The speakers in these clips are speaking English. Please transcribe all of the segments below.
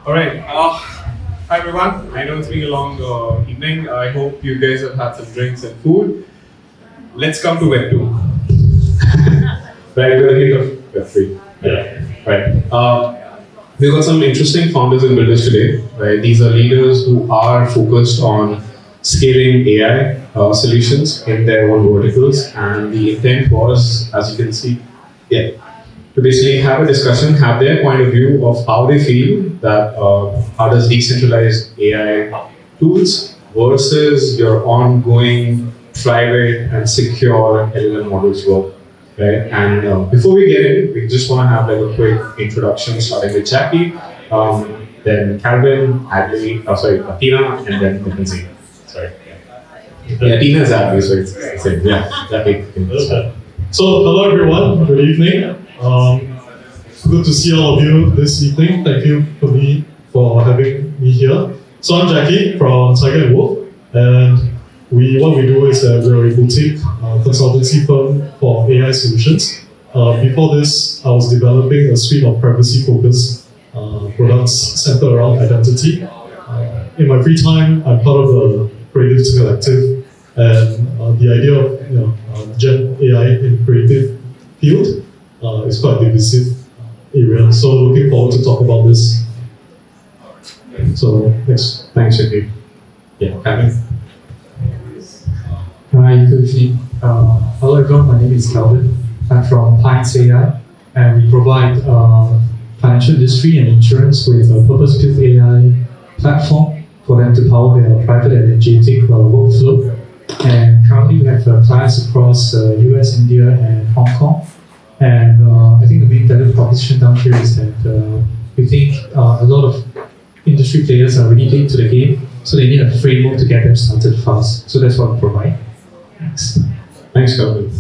All right. Hi everyone. I know it's been a long evening. I hope you guys have had some drinks and food. Let's come to Web 2. Right, we're here of Web 3. Yeah. Right. We've got some interesting founders and builders today. Right. These are leaders who are focused on scaling AI solutions in their own verticals, and the intent was, as you can see, to basically have a discussion, have their point of view of how they feel that how does decentralized AI tools versus your ongoing private and secure LLM models work, right? And before we get in, we just want to have like a quick introduction, starting with Jackie, then Calvin, Addlly, Tina, and then Mckenzie. Sorry. Yeah, Tina is Addlly, so it's the same. Yeah, Jackie. Okay. So, hello everyone, good evening. Good to see all of you this evening. Thank you for having me here. So I'm Jackie from Tiger & Wolf, and what we do is we're a boutique consultancy firm for AI solutions. Before this, I was developing a suite of privacy-focused products centered around identity. In my free time, I'm part of the Creative Collective, and the idea of Gen AI in creative field is quite a divisive area. So looking forward to talk about this. So next. Thanks, Jackie. Yeah, Calvin. Hi, good evening. Hello everyone, my name is Calvin. I'm from Pints AI, and we provide financial industry and insurance with a purpose-built AI platform for them to power their private and agentic workflow. And currently we have clients across US, India, and Hong Kong. And I think the main value proposition down here is that we think a lot of industry players are really late to the game, so they need a framework to get them started fast. So that's what we provide. Thanks. Thanks, Calvin.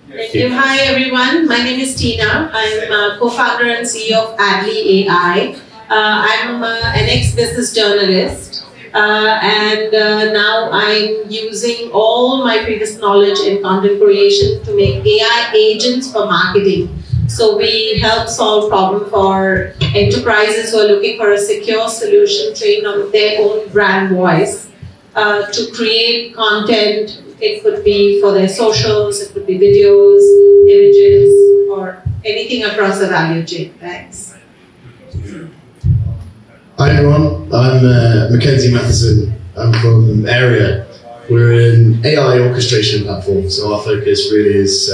Thank you. Hi, everyone. My name is Tina. I'm co-founder and CEO of Addlly AI. I'm an ex-business journalist. And now I'm using all my previous knowledge in content creation to make AI agents for marketing. So we help solve problems for enterprises who are looking for a secure solution trained on their own brand voice to create content. It could be for their socials, it could be videos, images, or anything across the value chain. Thanks. Hi everyone, I'm Mckenzie. I'm from Airia. We're an AI orchestration platform, so our focus really is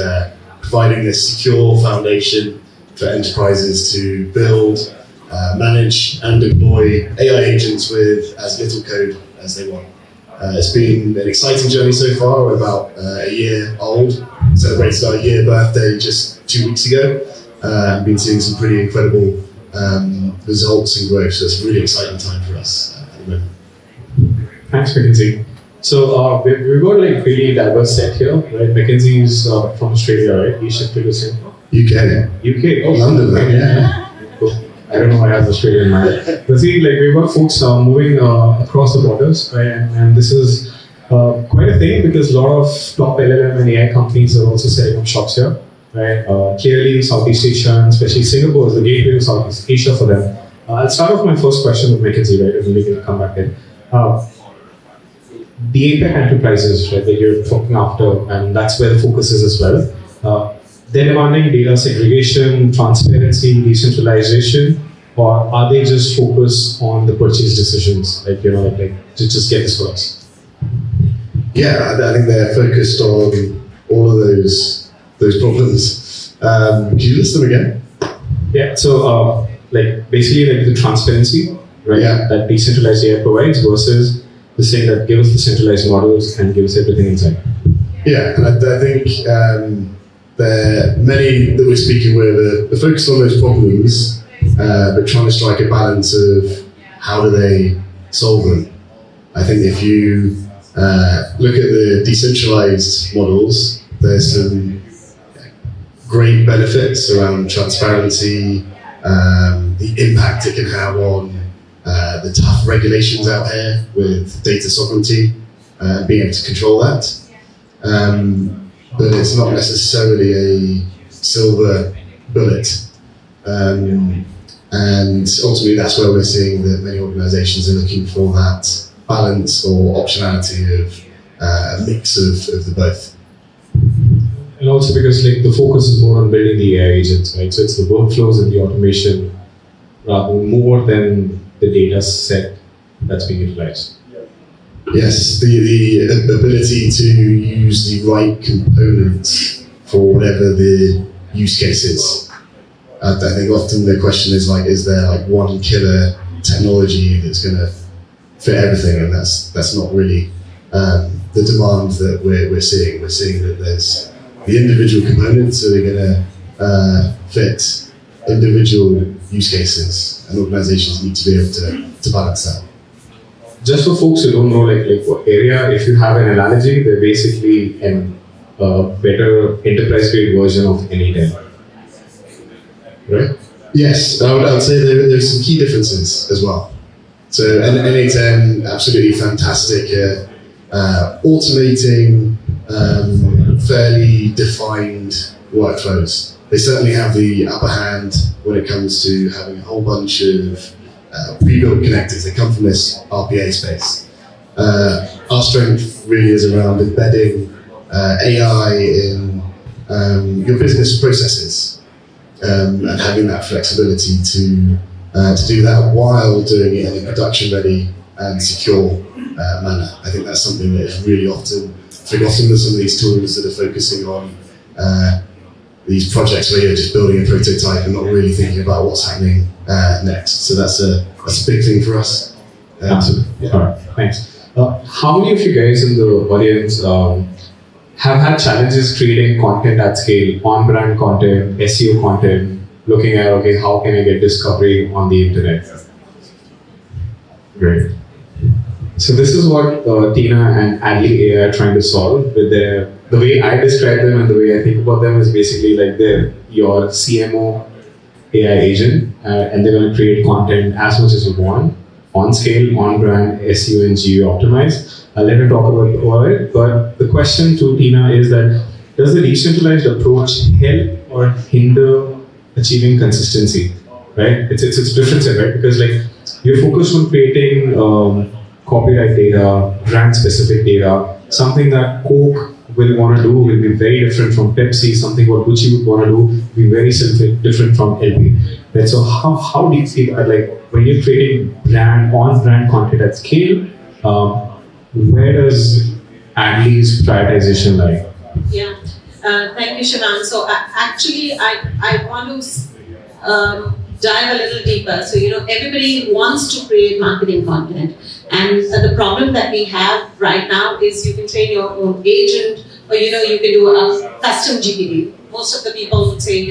providing this secure foundation for enterprises to build, manage and deploy AI agents with as little code as they want. It's been an exciting journey so far. We're about a year old, celebrated our year birthday just 2 weeks ago. I've been seeing some pretty incredible results and growth, so it's a really exciting time for us at the moment. Thanks, Mckenzie. So we've got like really diverse set here, right? Mckenzie is from Australia, right? He shifted to Singapore. UK. Oh, London, right? Yeah. Cool. I don't know why I have Australia in mind. But see, like we've got folks moving across the borders, right? And this is quite a thing because a lot of top LLM and AI companies are also setting up shops here. Right. Clearly, Southeast Asia, and especially Singapore, is the gateway to Southeast Asia for them. I'll start off my first question with Mckenzie, right, and then we can come back in. The APAC enterprises, right, that you're looking after, and that's where the focus is as well. They're demanding data segregation, transparency, decentralization, or are they just focused on the purchase decisions, like to just get this for us? Yeah, I think they're focused on all of those problems. Can you list them again? Yeah, so basically like the transparency, right, that decentralized AI provides versus the saying that give us the centralized models and give us everything inside. Yeah, and I think there are many that we're speaking with are focused on those problems, but trying to strike a balance of how do they solve them. I think if you look at the decentralized models, there's some great benefits around transparency, the impact it can have on the tough regulations out here with data sovereignty, being able to control that. But it's not necessarily a silver bullet. And ultimately, that's where we're seeing that many organizations are looking for that balance or optionality of a mix of the both. And also because like the focus is more on building the AI agents, right? So it's the workflows and the automation rather more than the data set that's being utilized. Yes, the ability to use the right components for whatever the use case is. I think often the question is like, is there like one killer technology that's going to fit everything? And that's not really the demand that we're seeing. We're seeing that there's the individual components that are going to fit individual use cases, and organizations need to be able to balance that. Just for folks who don't know, like for Airia, if you have an analogy, they're basically a better enterprise-grade version of N8N. Right? Yes, I would say there's some key differences as well. So N8N, absolutely fantastic at automating fairly defined workflows. They certainly have the upper hand when it comes to having a whole bunch of pre-built connectors. They come from this RPA space. Our strength really is around embedding AI in your business processes and having that flexibility to do that while doing it in a production-ready and secure manner. I think that's something that is really often forgotten with some of these tools that are focusing on these projects where you're just building a prototype and not really thinking about what's happening next. So that's a big thing for us. Yeah. All right, thanks. How many of you guys in the audience have had challenges creating content at scale, on-brand content, SEO content, looking at, okay, how can I get discovery on the internet? Great. So this is what Tina and Addlly AI are trying to solve with the way I describe them and the way I think about them is basically like they're your CMO AI agent, and they're going to create content as much as you want, on scale, on brand, SEO and geo optimized. I'll let her talk about it, but the question to Tina is that does the decentralized approach help or hinder achieving consistency, right? It's different, right? Because like you're focused on creating copyright data, brand specific data, something that Coke will want to do will be very different from Pepsi, something what Gucci would want to do will be very different from LP. Right? So how do you see that, like when you're creating on-brand content at scale, where does Addly's prioritization lie? Yeah, thank you, Shivang. So actually, I want to dive a little deeper. So, everybody wants to create marketing content. And the problem that we have right now is you can train your own agent, or, you can do a custom GPT. Most of the people would say,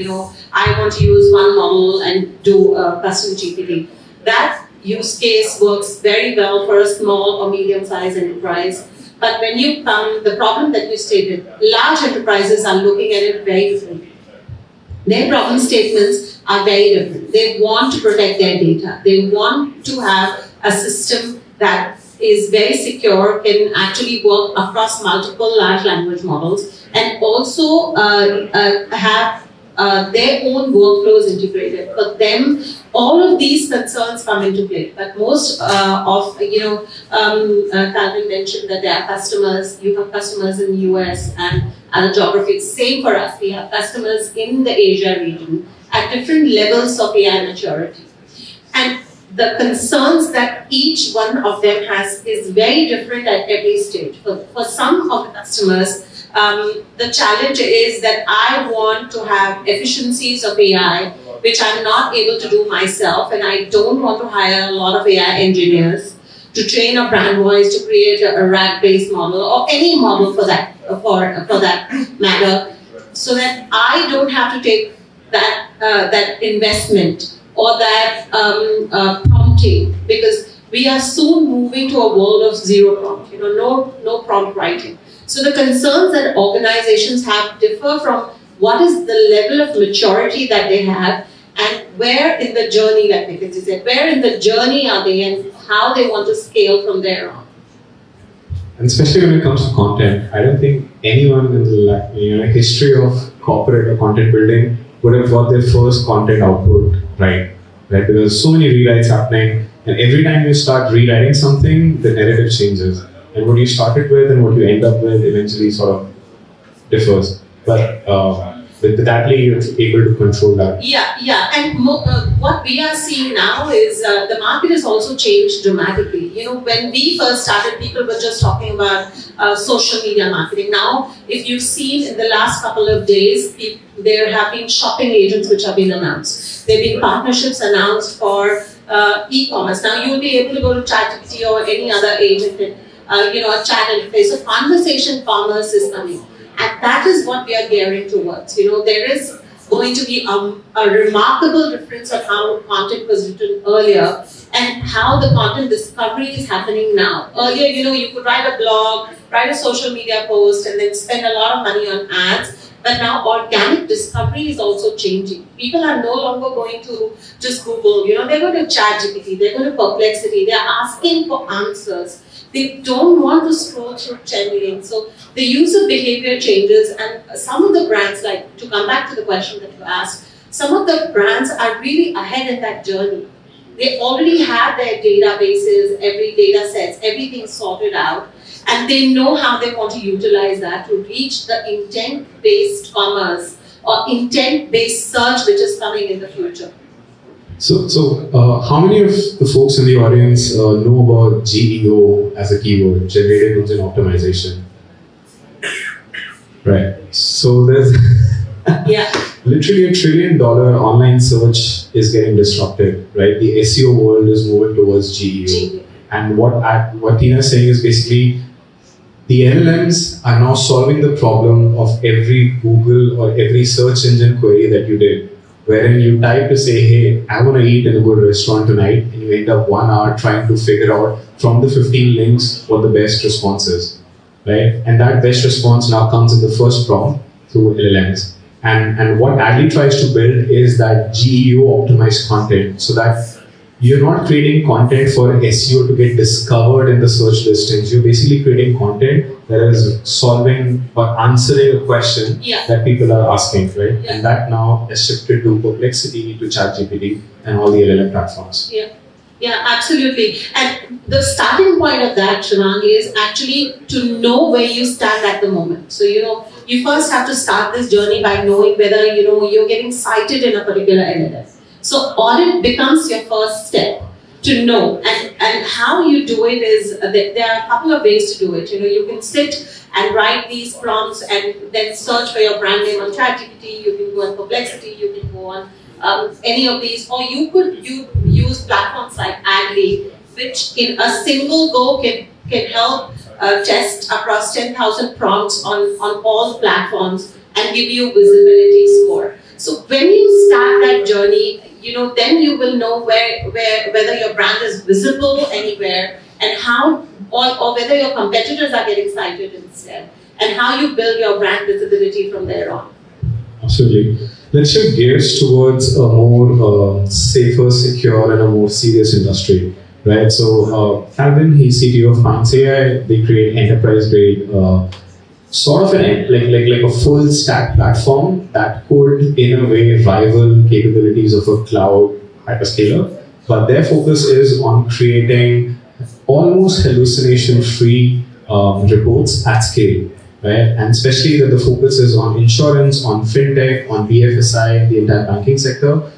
I want to use one model and do a custom GPT. That use case works very well for a small or medium-sized enterprise. But when you come, the problem that you stated, large enterprises are looking at it very differently. Their problem statements are very different. They want to protect their data. They want to have a system that is very secure, can actually work across multiple large language models, and also have their own workflows integrated. For them, all of these concerns come into play. But most Calvin mentioned that there are customers, you have customers in the US and other geographies. Same for us, we have customers in the Asia region at different levels of AI maturity. And the concerns that each one of them has is very different at every stage. For some of the customers, the challenge is that I want to have efficiencies of AI, which I'm not able to do myself, and I don't want to hire a lot of AI engineers to train a brand voice to create a RAG-based model, or any model for that matter, so that I don't have to take that investment or that prompting, because we are soon moving to a world of zero prompt, no prompt writing. So the concerns that organizations have differ from what is the level of maturity that they have, and where in the journey, like Mckenzie said, where in the journey are they and how they want to scale from there on. And especially when it comes to content, I don't think anyone in the history of corporate or content building would have got their first content output right. right? Because so many rewrites happening, and every time you start rewriting something, the narrative changes, and what you started with and what you end up with eventually sort of differs. But with Addlly, you're able to control that. Yeah. And what we are seeing now is the market has also changed dramatically. When we first started, people were just talking about social media marketing. Now, if you've seen in the last couple of days, there have been shopping agents which have been announced. There have been partnerships announced for e-commerce. Now, you'll be able to go to ChatGPT or any other agent and a chat interface. So conversation commerce is coming. And that is what we are gearing towards. There is going to be a remarkable difference of how content was written earlier and how the content discovery is happening now. Earlier, you could write a blog, write a social media post, and then spend a lot of money on ads. But now organic discovery is also changing. People are no longer going to just Google. They're going to ChatGPT, they're going to Perplexity, they're asking for answers. They don't want to scroll through 10 links. So the user behavior changes, and some of the brands, like to come back to the question that you asked, some of the brands are really ahead in that journey. They already have their databases, every data sets, everything sorted out, and they know how they want to utilize that to reach the intent-based commerce or intent-based search which is coming in the future. So, how many of the folks in the audience know about GEO as a keyword, Generative Engine Optimization? Right. So there's literally $1 trillion online search is getting disrupted, right? The SEO world is moving towards GEO. And what Tina is saying is basically the LLMs are now solving the problem of every Google or every search engine query that you did, wherein you type to say, hey, I want to eat in a good restaurant tonight, and you end up 1 hour trying to figure out from the 15 links what the best response is, right? And that best response now comes in the first prompt through LLMs. And what Addlly tries to build is that GEO optimized content, so that you're not creating content for SEO to get discovered in the search listings. You're basically creating content that is solving or answering a question that people are asking, right? And that now is shifted to Perplexity, to ChatGPT, and all the LLM platforms. Yeah, absolutely. And the starting point of that, Shivang, is actually to know where you stand at the moment. So, you first have to start this journey by knowing whether, you're getting cited in a particular LLM. So audit becomes your first step to know, and how you do it is, there are a couple of ways to do it. You can sit and write these prompts and then search for your brand name on ChatGPT, you can go on Perplexity, you can go on any of these, or you could use platforms like Addlly, which in a single go can help test across 10,000 prompts on all platforms and give you visibility score. So when you start that journey, then you will know whether your brand is visible anywhere, and how, or whether your competitors are getting cited instead, and how you build your brand visibility from there on. Absolutely. Let's shift gears towards a more safer, secure, and a more serious industry, right? So Calvin, he's CTO of Pints AI. They create enterprise-grade sort of like a full stack platform that could in a way rival capabilities of a cloud hyperscaler, but their focus is on creating almost hallucination-free reports at scale, right? And especially that the focus is on insurance, on fintech, on BFSI, the entire banking sector.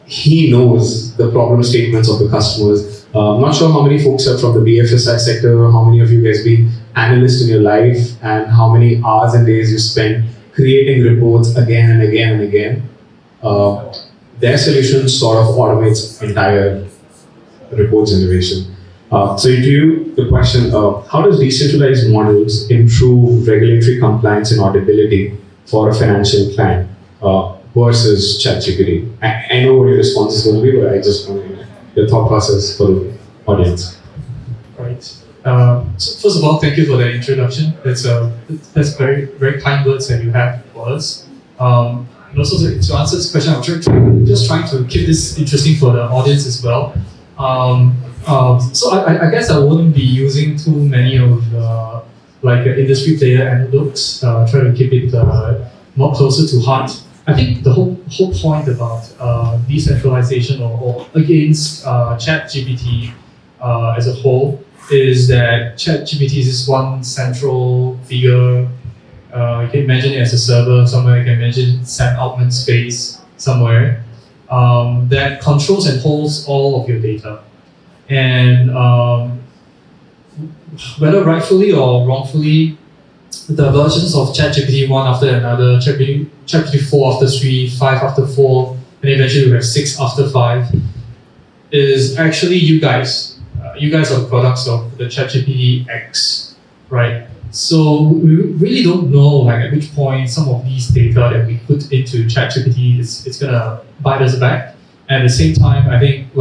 He knows the problem statements of the customers. I'm not sure how many folks are from the BFSI sector, how many of you guys been analysts in your life, and how many hours and days you spend creating reports again and again and again. Their solution sort of automates entire report generation. So to you, the question, how does decentralized models improve regulatory compliance and auditability for a financial client versus ChatGPT? I know what your response is going to be, but I just want to know your thought process for the audience. Right. So first of all, thank you for that introduction. That's very, very kind words that you have for us. And also to answer this question, I'm just trying to keep this interesting for the audience as well. So I guess I wouldn't be using too many of the industry player anecdotes. Try to keep it more closer to heart. I think the whole point about decentralization or against ChatGPT as a whole is that ChatGPT is this one central figure. You can imagine it as a server somewhere. You can imagine Sam Altman's face somewhere that controls and holds all of your data. And whether rightfully or wrongfully, the versions of ChatGPT 1 after another, ChatGPT 4 after 3, 5 after 4, and eventually we have 6 after 5, is actually you guys. You guys are products of the ChatGPT X, right? So we really don't know at which point some of these data that we put into ChatGPT it's gonna bite us back. And at the same time, I think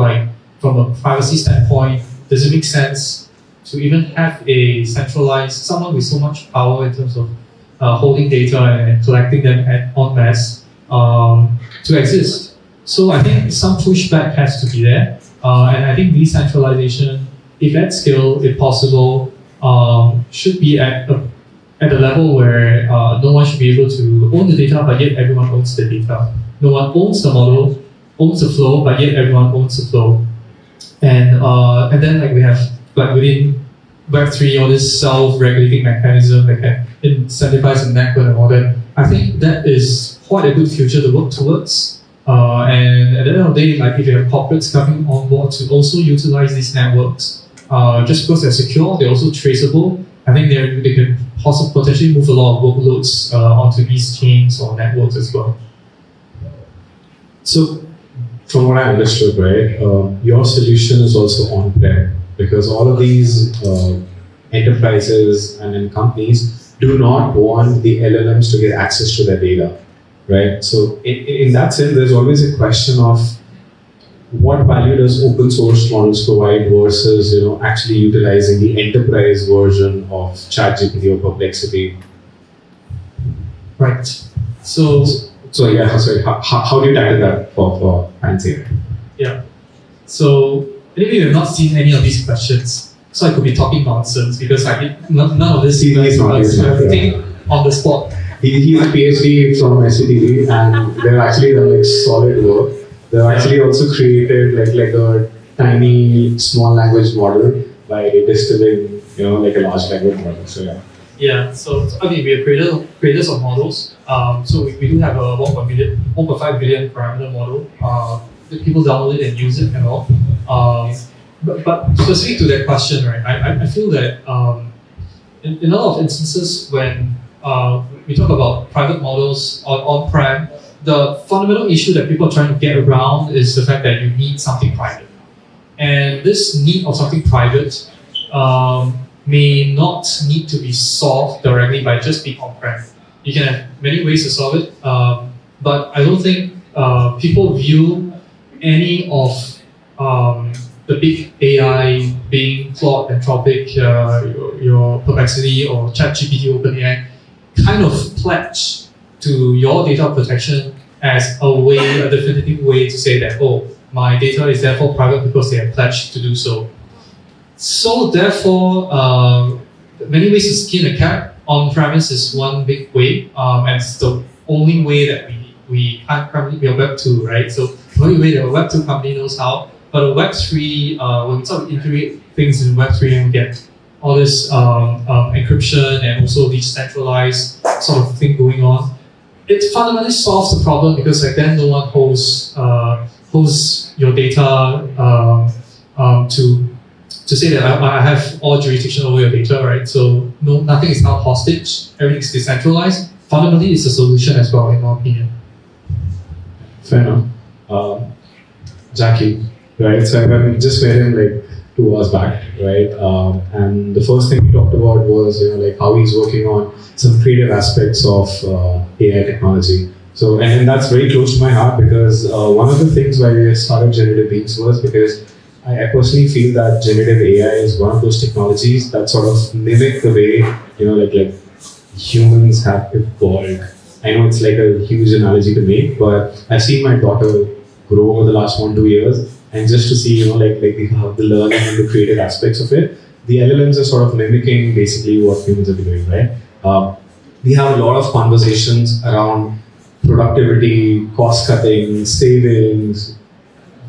from a privacy standpoint, does it make sense to even have a centralized someone with so much power in terms of holding data and collecting them en masse to exist? So I think some pushback has to be there. And I think decentralization, if at scale, if possible, should be at a level where no one should be able to own the data, but yet everyone owns the data. No one owns the model, owns the flow, but yet everyone owns the flow. And then we have within Web3 all this self-regulating mechanism that can incentivize the network and all that. I think that is quite a good future to work towards. And at the end of the day, if you have corporates coming on board to also utilize these networks, just because they're secure, they're also traceable, I think they can potentially move a lot of workloads onto these chains or networks as well. So, from what I understood, right, your solution is also on-prem, because all of these enterprises and companies do not want the LLMs to get access to their data. Right. So in that sense, there's always a question of what value does open source models provide versus actually utilizing the enterprise version of ChatGPT or Perplexity. Right. So yeah. Sorry. How do you tackle that for Pints AI? Yeah. So anyway, we have not seen any of these questions, so I could be talking nonsense because none of this is everything on the spot. He's a PhD from SCTV, and they've actually done solid work. They've actually also created like a tiny small language model by distilling a large language model. So yeah. Yeah. So I mean, we are creators of models. So we do have a 1.5 billion parameter model. People download it and use it and all. But specific to that question, right? I feel that in a lot of instances when we talk about private models on-prem, the fundamental issue that people are trying to get around is the fact that you need something private. And this need of something private may not need to be solved directly by just being on-prem. You can have many ways to solve it, but I don't think people view any of the big AI being Claude, Anthropic, your Perplexity or ChatGPT, OpenAI, kind of pledge to your data protection as a definitive way to say that, oh, my data is therefore private because they have pledged to do so. So therefore, many ways to skin a cat on-premise is one big way, and it's the only way that we can't currently be a Web 2, right? So the only way that a Web 2 company knows how. But a Web 3, when we sort of integrate things in Web 3 and we get all this encryption and also decentralized sort of thing going on, it fundamentally solves the problem because then no one holds your data to say that I have all jurisdiction over your data, right? So nothing is held hostage, everything is decentralized. Fundamentally, it's a solution as well, in my opinion. Fair enough. Jackie, right? So I just met him 2 hours back, right? And the first thing we talked about was how he's working on some creative aspects of AI technology. So and that's very close to my heart because one of the things why we started Generative Beings was because I personally feel that generative AI is one of those technologies that sort of mimic the way humans have evolved. I know it's a huge analogy to make, but I've seen my daughter grow over the last 1-2 years. And just to see, the learning and the creative aspects of it, the LLMs are sort of mimicking basically what humans have been doing, right? We have a lot of conversations around productivity, cost cutting, savings.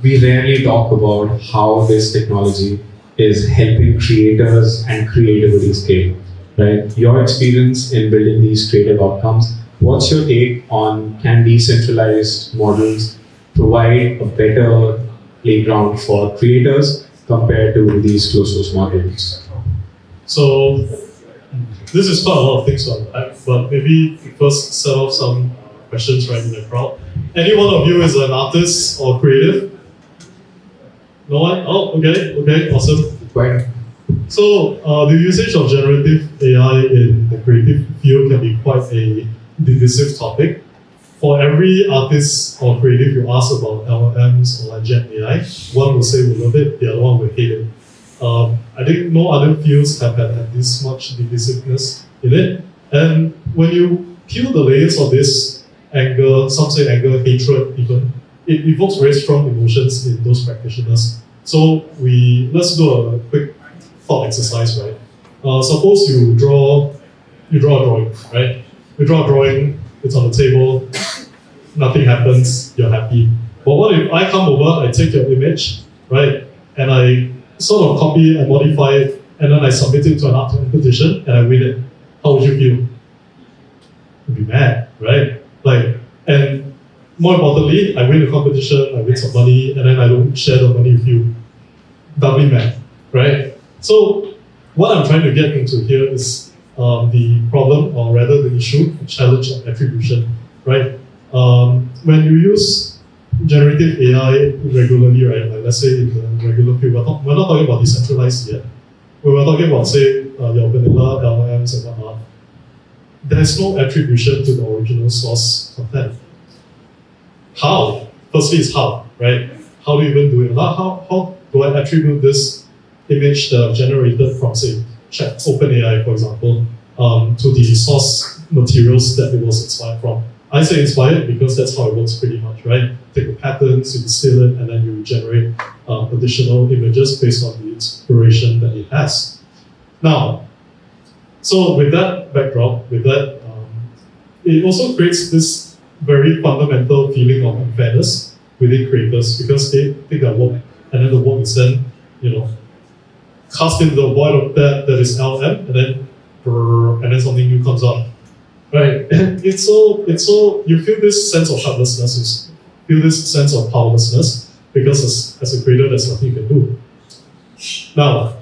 We rarely talk about how this technology is helping creators and creativity scale, right? Your experience in building these creative outcomes, what's your take on can decentralized models provide a better playground for creators compared to these closed source models? So this is quite a lot of things to unpack, but maybe first set off some questions right in the crowd. Any one of you is an artist or creative? No one? Oh, okay, awesome. Right. So the usage of generative AI in the creative field can be quite a divisive topic. For every artist or creative you ask about LLMs or like Gen AI, one will say we love it, the other one will hate it. I think no other fields have had this much divisiveness in it. And when you peel the layers of this anger, some say anger, hatred even, it evokes very strong emotions in those practitioners. So let's do a quick thought exercise, right? Suppose you draw a drawing, right? You draw a drawing, it's on the table, nothing happens, you're happy. But what if I come over, I take your image, right? And I sort of copy and modify it, and then I submit it to an art competition and I win it. How would you feel? You'd be mad, right? And more importantly, I win the competition, I win some money, and then I don't share the money with you. Doubly mad, right? So what I'm trying to get into here is the problem, or rather the issue, the challenge of attribution, right? When you use generative AI regularly, right? Like let's say in the regular field, we're not talking about decentralized yet. We're talking about, say, your vanilla LLMs and whatnot. There's no attribution to the original source content. How? Firstly, is how, right? How do you even do it? How do I attribute this image that I've generated from, say, OpenAI, for example, to the source materials that it was inspired from? I say inspired because that's how it works pretty much, right? Take the patterns, you distill it, and then you generate additional images based on the inspiration that it has. Now, so with that backdrop, it also creates this very fundamental feeling of unfairness within creators because they take their work and then the work is then, cast into the void of that is LM, and then something new comes out. Right, and it's so you feel this sense of helplessness, you feel this sense of powerlessness because as a creator, there's nothing you can do. Now,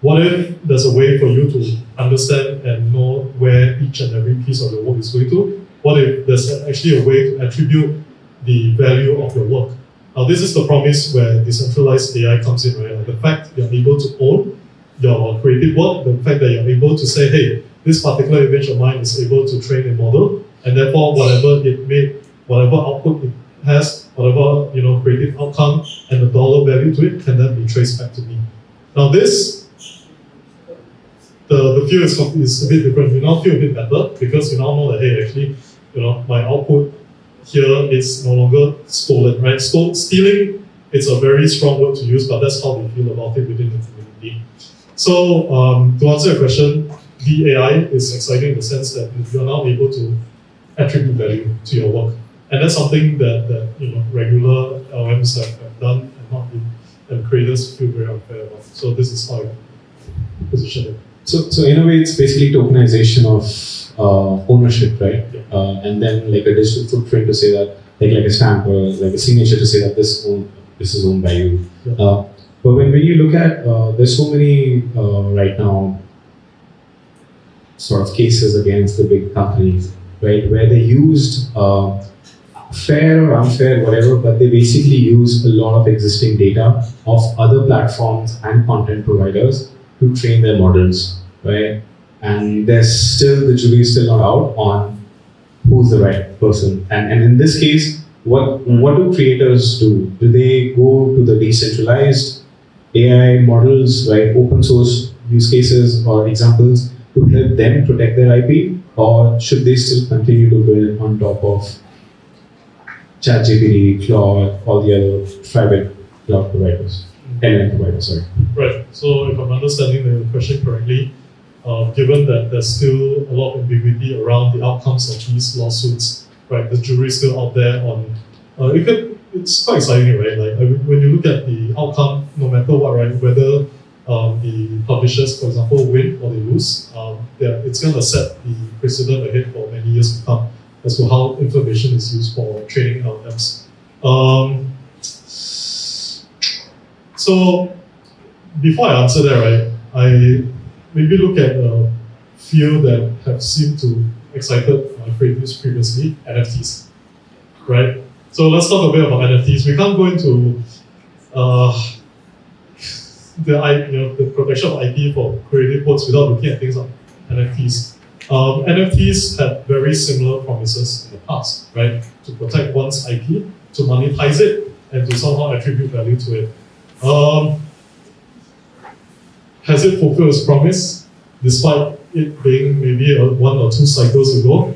what if there's a way for you to understand and know where each and every piece of your work is going to? What if there's actually a way to attribute the value of your work? Now, this is the promise where decentralized AI comes in, right? Like the fact you're able to own your creative work, the fact that you're able to say, hey, this particular image of mine is able to train a model, and therefore whatever it made, whatever output it has, whatever creative outcome and the dollar value to it can then be traced back to me. Now this, the feel is a bit different. You now feel a bit better because you now know that, hey, actually, my output here is no longer stolen, right? Stealing, it's a very strong word to use, but that's how we feel about it within the community. So to answer your question, deAI is exciting in the sense that you're now able to attribute value to your work. And that's something that regular LMs have done and creators feel very unfair about. So this is how I position it. So in a way, it's basically tokenization of ownership, right? Yeah. And then like a digital footprint to say that, like a stamp or like a signature to say that this is owned by you. Yeah. But when you look at, there's so many right now sort of cases against the big companies, right, where they used fair or unfair, whatever, but they basically use a lot of existing data of other platforms and content providers to train their models, right? And the jury is still not out on who's the right person. And in this case, what do creators do? Do they go to the decentralized AI models, right, open source use cases or examples to help them protect their IP, or should they still continue to build on top of ChatGPT, Claude, all the other private cloud providers, LLM providers, sorry. Right, so if I'm understanding the question correctly, given that there's still a lot of ambiguity around the outcomes of these lawsuits, right? The jury is still out there on. It's quite exciting, right? Like when you look at the outcome, no matter what, right? Whether the publishers, for example, win or they lose, it's going to set the precedent ahead for many years to come as to how information is used for training LLMs. So before I answer that, right, I maybe look at a field that have seemed to excited my creatives previously, NFTs, right? So let's talk a bit about NFTs. We can't go into the protection of IP for creative works without looking at things like NFTs. NFTs had very similar promises in the past, right? To protect one's IP, to monetize it, and to somehow attribute value to it. Has it fulfilled its promise, despite it being maybe 1 or 2 cycles ago?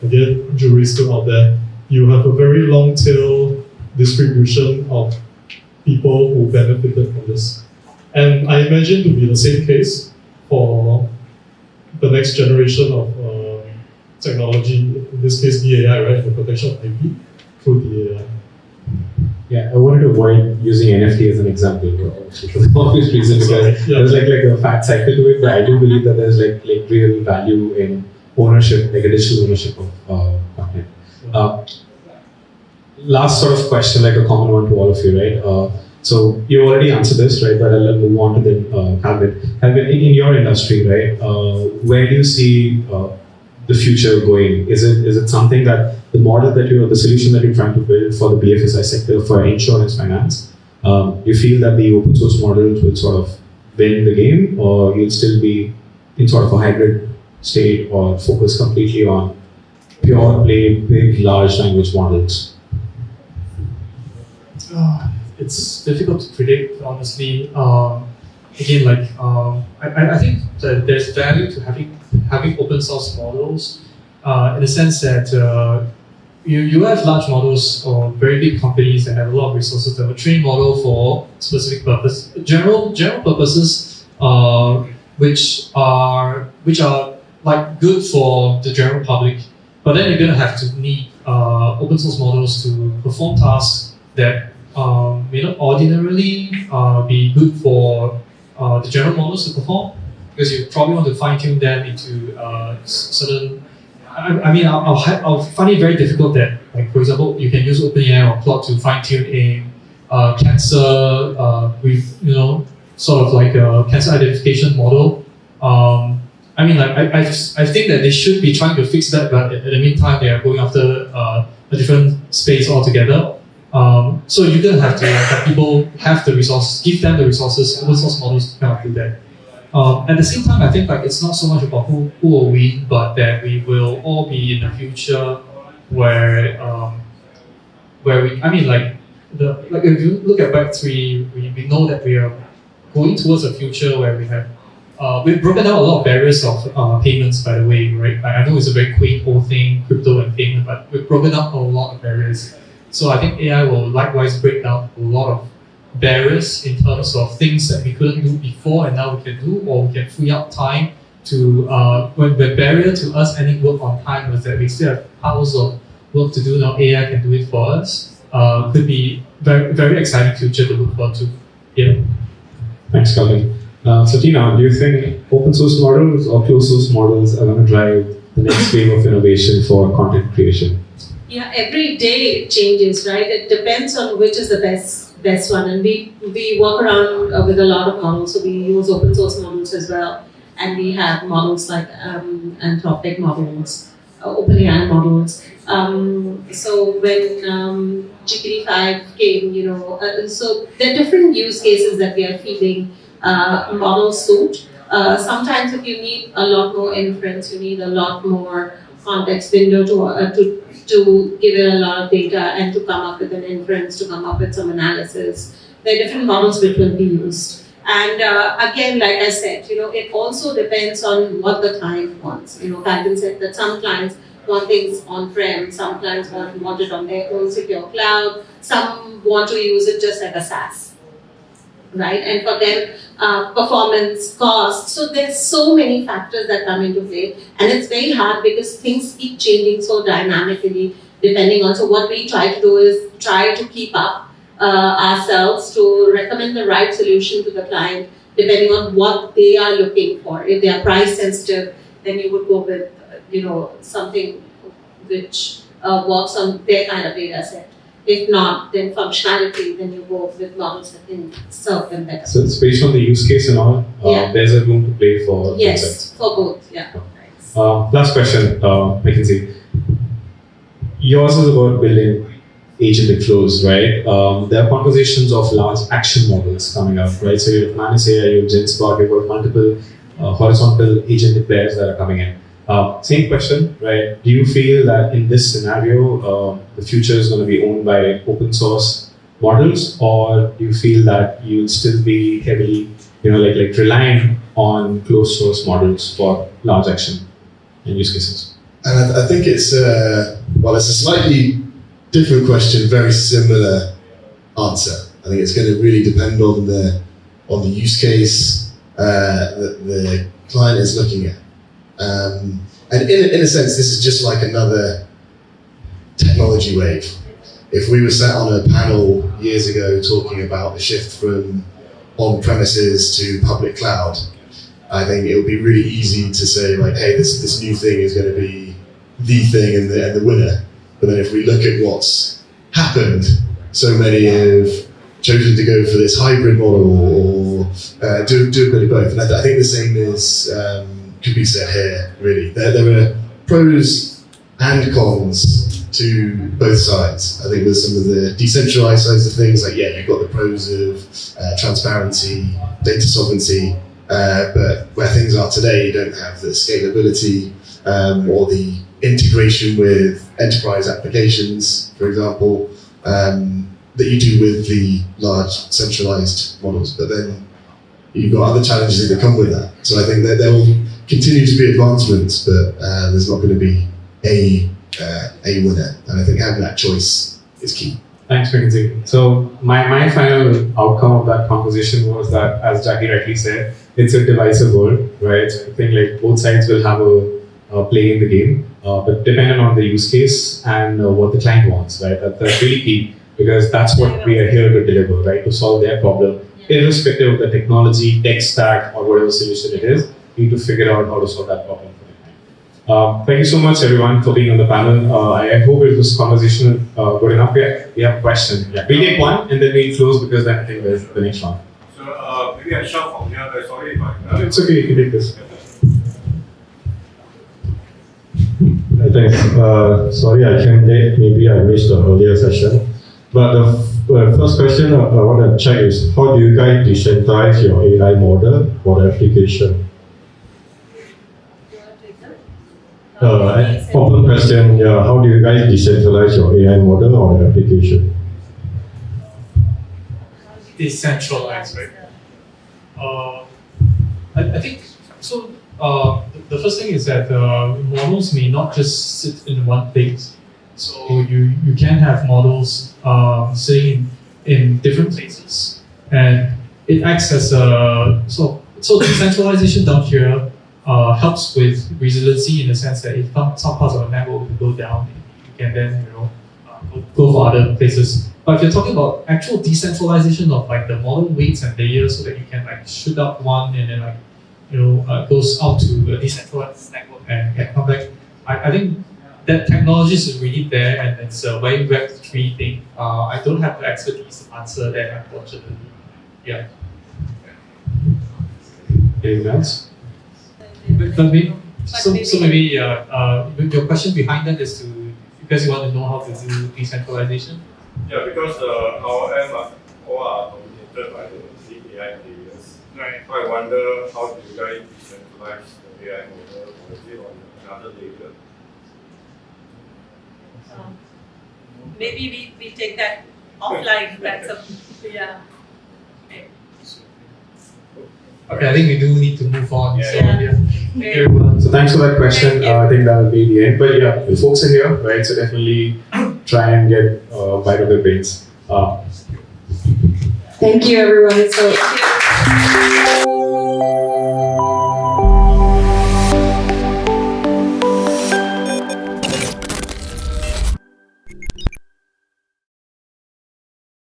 Again, jury is still out there. You have a very long tail distribution of people who benefited from this. And I imagine to be the same case for the next generation of technology, in this case deAI, right? The protection of IP through deAI. Yeah, I wanted to avoid using NFT as an example for the obvious reason, because there's like a fat cycle to it, but I do believe that there's like real value in ownership, like additional ownership of content. Last sort of question, like a common one to all of you, right? So you already answered this, right? But I'll move on to the Calvin. Calvin, in your industry, right? Where do you see the future going? Is it something that the model that the solution that you're trying to build for the BFSI sector, for insurance finance, you feel that the open source models will sort of win the game, or you'll still be in sort of a hybrid state or focus completely on pure play, big, large language models? It's difficult to predict, honestly. Again, I think that there's value to having open source models in the sense that you have large models or very big companies that have a lot of resources that will train model for specific purpose, general purposes, which are like good for the general public. But then you're going to have to need open source models to perform tasks that may not ordinarily be good for the general models to perform, because you probably want to fine tune them into certain. I'll find it very difficult that, like, for example, you can use OpenAI or Claude to fine tune a cancer with sort of like a cancer identification model. I think that they should be trying to fix that, but at the meantime, they are going after a different space altogether. So you're going to have to have people have the resources, give them the resources, open source models to kind of do that. At the same time, I think it's not so much about who will win, but that we will all be in the future where if you look at Web3, we know that we are going towards a future where we have we've broken down a lot of barriers of payments, by the way, right? I know it's a very quaint whole thing, crypto and payment, but we've broken down a lot of barriers. So I think AI will likewise break down a lot of barriers in terms of things that we couldn't do before and now we can do, or we can free up time to, when the barrier to us ending work on time was that we still have hours of work to do, now AI can do it for us. Could be very, very exciting future to look forward to. Yeah. Thanks, Calvin. So Tina, do you think open source models or closed source models are going to drive the next wave of innovation for content creation? Yeah, every day it changes, right? It depends on which is the best one, and we work around with a lot of models, so we use open source models as well, and we have models like Anthropic models, OpenAI models. So when GPT-5 came, so there are different use cases that we are feeding models suit. Sometimes if you need a lot more inference, you need a lot more context window to give it a lot of data and to come up with an inference, to come up with some analysis. There are different models which will be used. And again, like I said, it also depends on what the client wants. Calvin said that some clients want things on-prem, some clients want it on their own secure cloud, some want to use it just like a SaaS. right? And for them, performance, cost. So there's so many factors that come into play, and it's very hard because things keep changing so dynamically depending on. So what we try to do is try to keep up ourselves to recommend the right solution to the client depending on what they are looking for. If they are price sensitive, then you would go with something which works on their kind of data set. If not, then functionality, then you go with models that can serve them better. So it's based on the use case and all. There's a room to play for. Yes, for both. Yeah. Thanks. Last question, Mckenzie. Yours is about building agentic flows, right? There are conversations of large action models coming up, right? So you have Panelists AI, you have GenSpark, you've got multiple horizontal agentic players that are coming in. Same question, right? Do you feel that in this scenario, the future is going to be owned by open source models, or do you feel that you'll still be heavily, like reliant on closed source models for large action and use cases? And I think it's a slightly different question, very similar answer. I think it's going to really depend on the use case that the client is looking at. And in a sense, this is just like another technology wave. If we were sat on a panel years ago talking about the shift from on-premises to public cloud, I think it would be really easy to say, like, hey, this new thing is going to be the thing and the winner. But then if we look at what's happened, so many have chosen to go for this hybrid model or do a bit of both. And I think the same could be said here, really. There are pros and cons to both sides. I think there's some of the decentralized sides of things, like, you've got the pros of transparency, data sovereignty, but where things are today, you don't have the scalability or the integration with enterprise applications, for example, that you do with the large centralized models. But then you've got other challenges that come with that. So I think that there will continue to be advancements, but there's not going to be a winner. And I think having that choice is key. Thanks, Mckenzie. So my final outcome of that conversation was that, as Jackie rightly said, it's a divisive world, right? So I think like both sides will have a play in the game, but depending on the use case and what the client wants, right? That's really key, because that's what we are here to deliver, right? To solve their problem, irrespective of the technology, tech stack, or whatever solution it is. We need to figure out how to solve that problem for the client. Thank you so much, everyone, for being on the panel. I hope it was conversational good enough. We have a question. We'll take one and then we'll close, because then I think there's the next one. So maybe I shout from here. Sorry if I. It's okay. You can take this. Thanks. Sorry I came late. Maybe I missed the earlier session. But the first question I want to check is, how do you guys decentralize your AI model for the application? Open question, how do you guys decentralize your AI model or the application? Decentralized, right? I think so. The first thing is that models may not just sit in one place. So you can have models sitting in different places, and it acts as a so decentralization down here helps with resiliency, in the sense that if some parts of the network will go down, you can then go for other places. But if you're talking about actual decentralization of like the model weights and layers, so that you can like shoot out one and then goes out to a decentralized network and come back, I think that technology is really there, and it's a very Web3 thing. I don't have the expertise to answer that, unfortunately. Yeah. Anything else? Maybe your question behind that is because you want to know how to do decentralization? Yeah, because our M all are dominated by the deAI players. Right. So I wonder, how do you guys decentralize the AI model, or is it on another layer? Maybe we take that offline. That's yeah. Okay, I think we do need to move on. Yeah. So thanks for that question. I think that will be the end. But yeah, the folks are here, right? So definitely try and get a bite of their brains. Thank you, everyone. So.